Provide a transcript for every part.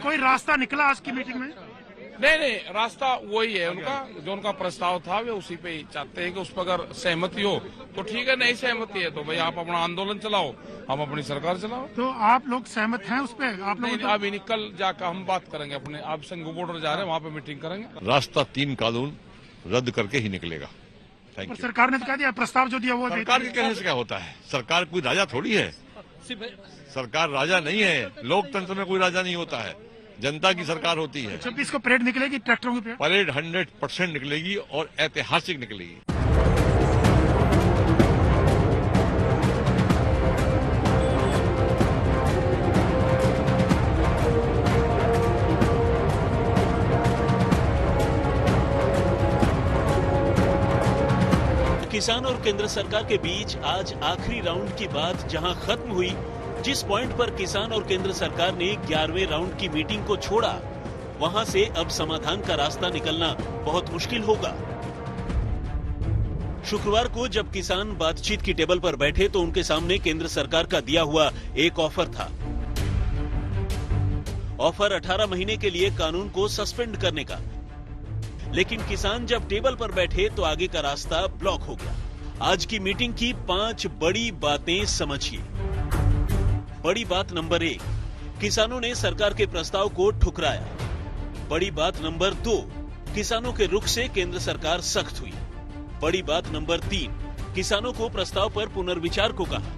कोई रास्ता निकला आज की मीटिंग में? नहीं, रास्ता वही है उनका, जो उनका प्रस्ताव था वे उसी पे ही चाहते हैं कि उस पर अगर सहमति हो तो ठीक है, नहीं सहमति है तो भाई आप अपना आंदोलन चलाओ, हम अपनी सरकार चलाओ। तो आप लोग सहमत हैं उस पे? आप लोग नहीं, अभी कल जाकर हम बात करेंगे अपने, आप संघ बॉर्डर जा रहे हैं वहाँ पे मीटिंग करेंगे। रास्ता 3 कानून रद्द करके ही निकलेगा। Thank you. सरकार ने तो कह दिया, प्रस्ताव जो दिया वो सरकार के कहने से क्या होता है? सरकार कोई राजा थोड़ी है, सरकार राजा नहीं है। लोकतंत्र में कोई राजा नहीं होता है, जनता की सरकार होती है। 26 को परेड निकलेगी, ट्रैक्टरों की परेड 100% निकलेगी और ऐतिहासिक निकलेगी। किसान और केंद्र सरकार के बीच आज आखिरी राउंड की बात जहां खत्म हुई, जिस पॉइंट पर किसान और केंद्र सरकार ने 11वें राउंड की मीटिंग को छोड़ा, वहां से अब समाधान का रास्ता निकलना बहुत मुश्किल होगा। शुक्रवार को जब किसान बातचीत की टेबल पर बैठे तो उनके सामने केंद्र सरकार का दिया हुआ एक ऑफर था। ऑफर 18 महीने के लिए कानून को सस्पेंड करने का। लेकिन किसान जब टेबल पर बैठे तो आगे का रास्ता ब्लॉक हो गया। आज की मीटिंग की 5 बड़ी बातें समझिए। बड़ी बात नंबर 1, किसानों ने सरकार के प्रस्ताव को ठुकराया। बड़ी बात नंबर 2, किसानों के रुख से केंद्र सरकार सख्त हुई। बड़ी बात नंबर 3, किसानों को प्रस्ताव पर पुनर्विचार को कहा।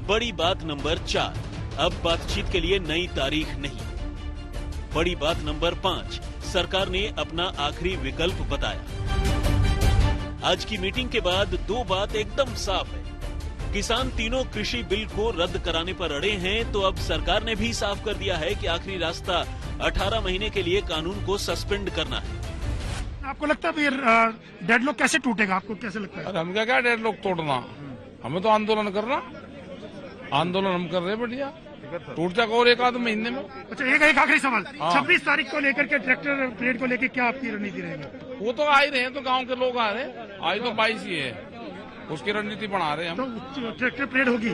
बड़ी बात नंबर 4, अब बातचीत के लिए नई तारीख नहीं। बड़ी बात नंबर 5, सरकार ने अपना आखिरी विकल्प बताया। आज की मीटिंग के बाद 2 बात एकदम साफ है। किसान तीनों कृषि बिल को रद्द कराने पर अड़े हैं, तो अब सरकार ने भी साफ कर दिया है कि आखिरी रास्ता 18 महीने के लिए कानून को सस्पेंड करना है। आपको लगता है फिर डेडलॉक कैसे टूटेगा? आपको कैसे लगता है? अरे हम क्या डेडलॉक तोड़ना, हमें तो आंदोलन करना, आंदोलन हम कर रहे हैं बढ़िया, टूट जाएगा और 1 आध महीने में। अच्छा, एक आखिरी सवाल, 26 तारीख को लेकर के ट्रैक्टर परेड को लेकर क्या आपकी रणनीति रहेगी? वो तो आ ही रहे हैं, तो गांव के लोग आ रहे हैं, आज तो 22 ही है, उसकी रणनीति बना रहे हैं हम। तो ट्रैक्टर परेड होगी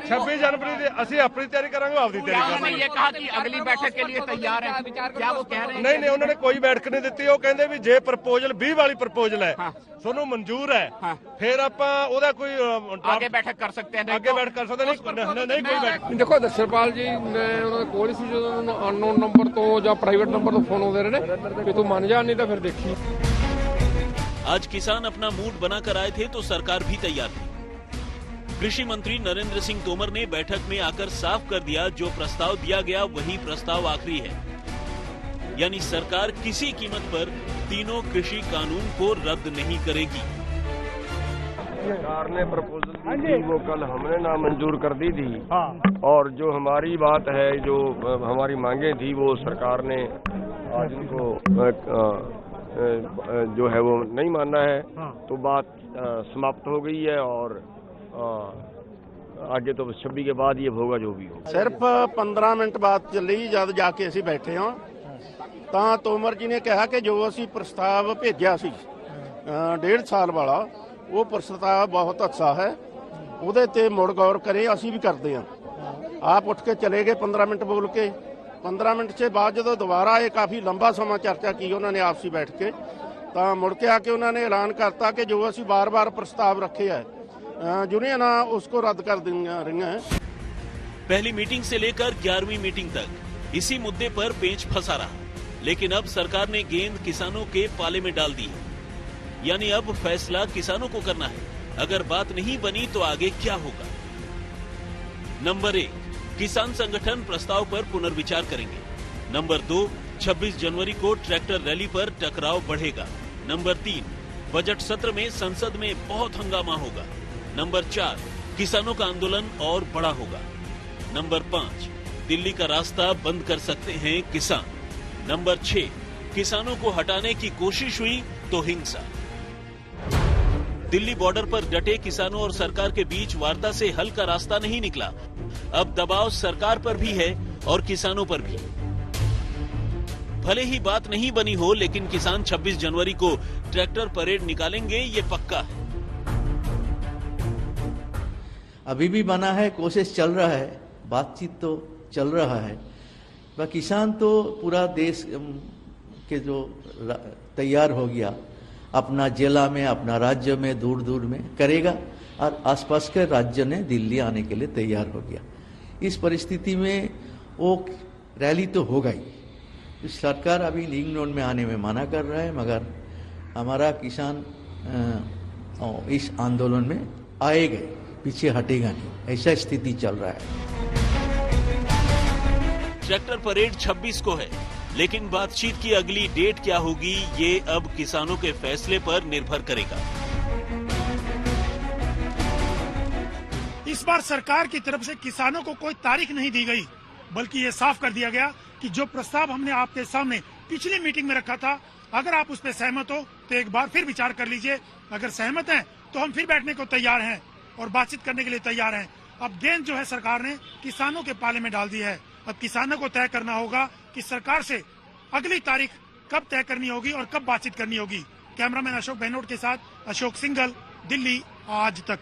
26 जनवरी ਅਸੀਂ ਆਪਣੀ ਤਿਆਰੀ ਕਰਾਂਗੇ, ਆਪਦੀ ਤਿਆਰੀ ਕਰਾਂਗੇ। ये कहा कि अगली बैठक के लिए तैयार है, क्या वो कह रहे हैं? ਨਹੀਂ ਉਹਨਾਂ ਨੇ ਕੋਈ ਬੈਠਕ ਨਹੀਂ ਦਿੱਤੀ। ਉਹ ਕਹਿੰਦੇ ਵੀ ਜੇ ਪ੍ਰਪੋਜ਼ਲ 20 ਵਾਲੀ ਪ੍ਰਪੋਜ਼ਲ ਹੈ ਤੁਹਾਨੂੰ ਮਨਜ਼ੂਰ ਹੈ, ਫਿਰ ਆਪਾਂ ਉਹਦਾ ਕੋਈ आगे बैठक कर सकते हैं। ਅੱਗੇ ਬੈਠ ਕਰ ਸਕਦੇ ਨਹੀਂ ਕੋਈ ਬੈਠਕ। ਦੇਖੋ ਦਰਸ਼ਪਾਲ ਜੀ ਨੇ ਉਹਨਾਂ ਦੇ ਕੋਲ ਸੀ, ਜਦੋਂ ਅਨਨੋਨ ਨੰਬਰ ਤੋਂ ਜਾਂ ਪ੍ਰਾਈਵੇਟ ਨੰਬਰ ਤੋਂ ਫੋਨ ਆਉਂਦੇ ਰਹੇ ਨੇ ਕਿ ਤੂੰ ਮੰਨ ਜਾ, ਨਹੀਂ ਤਾਂ ਫਿਰ ਦੇਖੀ। आज किसान अपना मूड बनाकर आए थे तो सरकार भी तैयार थी। कृषि मंत्री नरेंद्र सिंह तोमर ने बैठक में आकर साफ कर दिया, जो प्रस्ताव दिया गया वही प्रस्ताव आखिरी है, यानी सरकार किसी कीमत पर तीनों कृषि कानून को रद्द नहीं करेगी। सरकार ने प्रपोजल दी थी, वो कल हमने नामंजूर कर दी थी, और जो हमारी बात है, जो हमारी मांगे थी, वो सरकार ने आज उनको जो है वो नहीं मानना है। तो बात समाप्त हो गई है, और आगे तो 26 के बाद ये होगा जो भी हो। सिर्फ 15 मिनट बात ਚੱਲੀ ਜਦ ਜਾ ਕੇ ਅਸੀਂ ਬੈਠੇ ਹਾਂ ਤਾਂ ਤੋਮਰ ਜੀ ਨੇ ਕਿਹਾ ਕਿ ਜੋ ਅਸੀਂ ਪ੍ਰਸਤਾਵ ਭੇਜਿਆ ਸੀ 1.5 ਸਾਲ ਵਾਲਾ, ਉਹ ਪ੍ਰਸਤਾਵ ਬਹੁਤ ਅੱਛਾ ਹੈ, ਉਹਦੇ ਤੇ ਮੁੜ ਗੌਰ ਕਰੇ, ਅਸੀਂ ਵੀ ਕਰਦੇ ਹਾਂ। ਆਪ ਉੱਠ ਕੇ ਚਲੇ ਗਏ 15 ਮਿੰਟ बोल के। 15 मिनट से बाद जो दोबारा ये काफ़ी लंबा समा चर्चा की उन्होंने आपसी बैठ के, तो मुड़ के आके उन्होंने ऐलान करता कि जो असी बार बार प्रस्ताव रखे है यूनियन उसको रद्द कर रही हैं। पहली मीटिंग से लेकर 11वीं मीटिंग तक इसी मुद्दे पर पेंच फंसा रहा, लेकिन अब सरकार ने गेंद किसानों के पाले में डाल दी है, यानी अब फैसला किसानों को करना है। अगर बात नहीं बनी तो आगे क्या होगा? नंबर 1, किसान संगठन प्रस्ताव पर पुनर्विचार करेंगे। नंबर 2, 26 जनवरी को ट्रैक्टर रैली पर टकराव बढ़ेगा। नंबर 3, बजट सत्र में संसद में बहुत हंगामा होगा। नंबर 4, किसानों का आंदोलन और बड़ा होगा। नंबर 5, दिल्ली का रास्ता बंद कर सकते हैं किसान। नंबर 6, किसानों को हटाने की कोशिश हुई तो हिंसा। दिल्ली बॉर्डर पर डटे किसानों और सरकार के बीच वार्ता से हल का रास्ता नहीं निकला। अब दबाव सरकार पर भी है और किसानों पर भी। भले ही बात नहीं बनी हो, लेकिन किसान 26 जनवरी को ट्रैक्टर परेड निकालेंगे, ये पक्का है। अभी भी बना है, कोशिश चल रहा है, बातचीत तो चल रहा है, किसान तो पूरा देश के जो तैयार हो गया, अपना जिला में, अपना राज्य में, दूर दूर में करेगा, और आसपास के राज्य ने दिल्ली आने के लिए तैयार हो गया। इस परिस्थिति में वो रैली तो होगा ही। सरकार अभी रिंग रोड में आने में मना कर रहा है, मगर हमारा किसान इस आंदोलन में आएगा, पीछे हटेगा नहीं, ऐसा स्थिति चल रहा है। ट्रैक्टर परेड 26 को है, लेकिन बातचीत की अगली डेट क्या होगी ये अब किसानों के फैसले पर निर्भर करेगा। इस बार सरकार की तरफ से किसानों को कोई तारीख नहीं दी गई, बल्कि ये साफ कर दिया गया कि जो प्रस्ताव हमने आपके सामने पिछली मीटिंग में रखा था, अगर आप उस पर सहमत हो तो एक बार फिर विचार कर लीजिए। अगर सहमत हैं तो हम फिर बैठने को तैयार हैं और बातचीत करने के लिए तैयार हैं। अब गेंद जो है सरकार ने किसानों के पाले में डाल दी है। अब किसानों को तय करना होगा कि सरकार से अगली तारीख कब तय करनी होगी और कब बातचीत करनी होगी। कैमरामैन अशोक बहनोट के साथ अशोक सिंघल, दिल्ली आज तक।